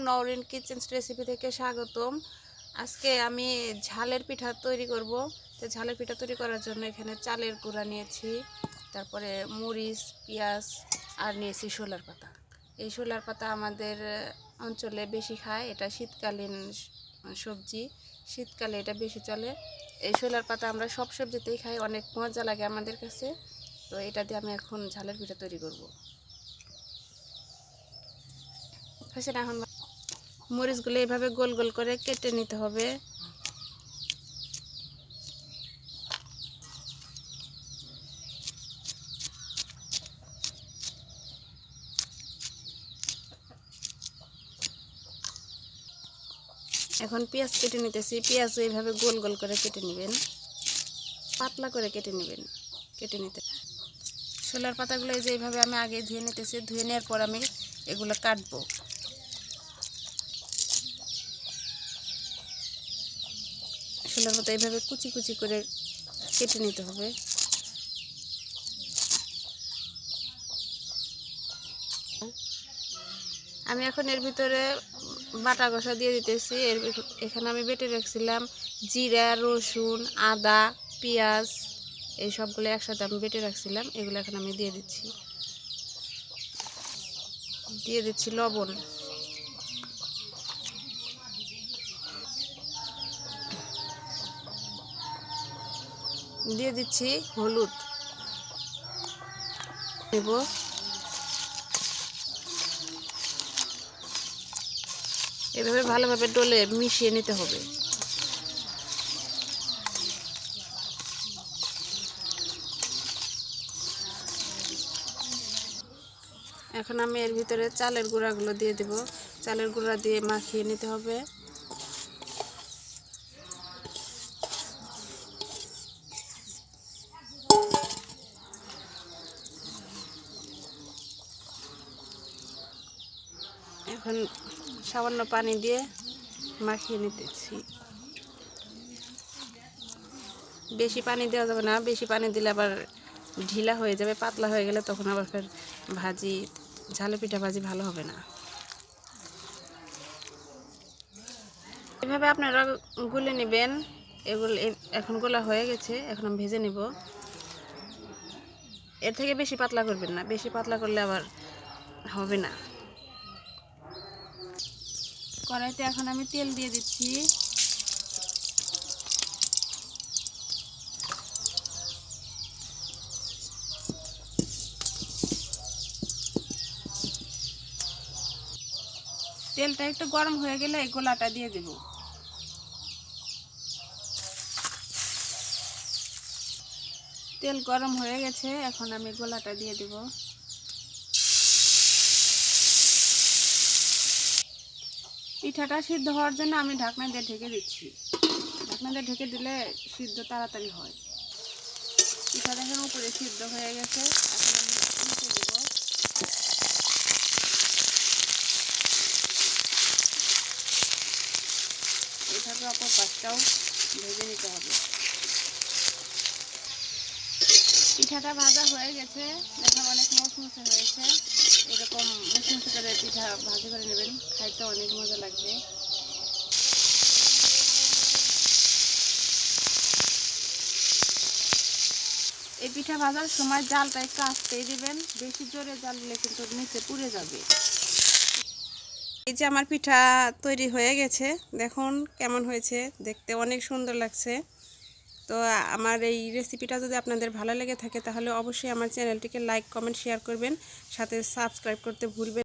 Nowrin kitchens recipe থেকে স্বাগতম। আজকে আমি ঝালের পিঠা তৈরি করব। তো ঝালের পিঠা তৈরি করার জন্য এখানে চালের গুঁড়া নিয়েছি, তারপরে মরিচ, পেঁয়াজ আর নিয়েছি শোলার পাতা। এই শোলার পাতা আমাদের অঞ্চলে বেশি খায়, এটা শীতকালীন সবজি, শীতকালে এটা বেশি চলে। এই শোলার পাতা আমরা সব সবজিতেই খাই, অনেক মজা লাগে আমাদের কাছে। তো এটা দিয়ে আমি এখন ঝালের পিঠা তৈরি করব। এখন মরিচগুলো এইভাবে গোল গোল করে কেটে নিতে হবে। এখন পেঁয়াজ কেটে নিতেছি। পেঁয়াজ এইভাবে গোল গোল করে কেটে নেবেন, পাতলা করে কেটে নেবেন, কেটে নিতে। শোলার পাতাগুলো এই যে এইভাবে আমি আগে ধুয়ে নিতেছি। ধুয়ে নেওয়ার পর আমি এগুলো কাটবো। শোলার পাতা এইভাবে কুচি কুচি করে কেটে নিতে হবে। আমি এখন এর ভিতরে বাটা কষা দিয়ে দিতেছি। এখানে আমি বেটে রাখছিলাম জিরা, রসুন, আদা, পেঁয়াজ, এই সবগুলো একসাথে আমি বেটে রাখছিলাম। এগুলো এখন আমি দিয়ে দিচ্ছি। দিয়ে দিচ্ছি লবণ, দিয়ে দিচ্ছি হলুদ নেব। এভাবে ভালোভাবে ডলে মিশিয়ে নিতে হবে। এখন আমি এর ভিতরে চালের গুঁড়াগুলো দিয়ে দেব। চালের গুঁড়া দিয়ে মাখিয়ে নিতে হবে। এখন সামান্য পানি দিয়ে মাখিয়ে নিতেছি। বেশি পানি দেওয়া যাবে না, বেশি পানি দিলে আবার ঢিলা হয়ে যাবে, পাতলা হয়ে গেলে তখন আবার ফের ভাজি, ঝালের পিঠা ভাজি ভালো হবে না। এভাবে আপনারা গুলে নেবেন। এগুলো এখন গোলা হয়ে গেছে, এখন আমি ভেজে নেব। এর থেকে বেশি পাতলা করবেন না, বেশি পাতলা করলে আবার হবে না। কড়াইতে এখন আমি তেল দিয়ে দিচ্ছি। তেলটা একটু গরম হয়ে গেলে এই গোলাটা দিয়ে দেব। তেল গরম হয়ে গেছে, এখন আমি গোলাটা দিয়ে দেব। পিঠাটা সিদ্ধ হওয়ার জন্য আমি ঢাকনা দিয়ে ঢেকে দিচ্ছি। ঢাকনা দিয়ে ঢেকে দিলে সিদ্ধ তাড়াতাড়ি হয়। পিঠাটা এখন উপরে সিদ্ধ হয়ে গেছে, এখন আমি উল্টে দেব। এইভাবে অপর পাশটাও ভেজে নিতে হবে। পিঠাটা ভাজা হয়ে গেছে, দেখুন অনেক মুচমুচে হয়েছে। এরকম মুচমুচে করে পিঠা ভাজি করে নেবেন, খাইতে অনেক মজা লাগবে। এই পিঠা ভাজার সময় জালটা একটু আস্তেই দিবেন, বেশি জোরে জাল দিলে কিন্তু নিচে পুড়ে যাবে। এই যে আমার পিঠা তৈরি হয়ে গেছে, দেখুন কেমন হয়েছে, দেখতে অনেক সুন্দর লাগছে। তো আমার এই রেসিপিটা যদি আপনাদের ভালো লেগে থাকে তাহলে অবশ্যই আমার চ্যানেলটিকে লাইক, কমেন্ট, শেয়ার করবেন, সাথে সাবস্ক্রাইব করতে ভুলবেন।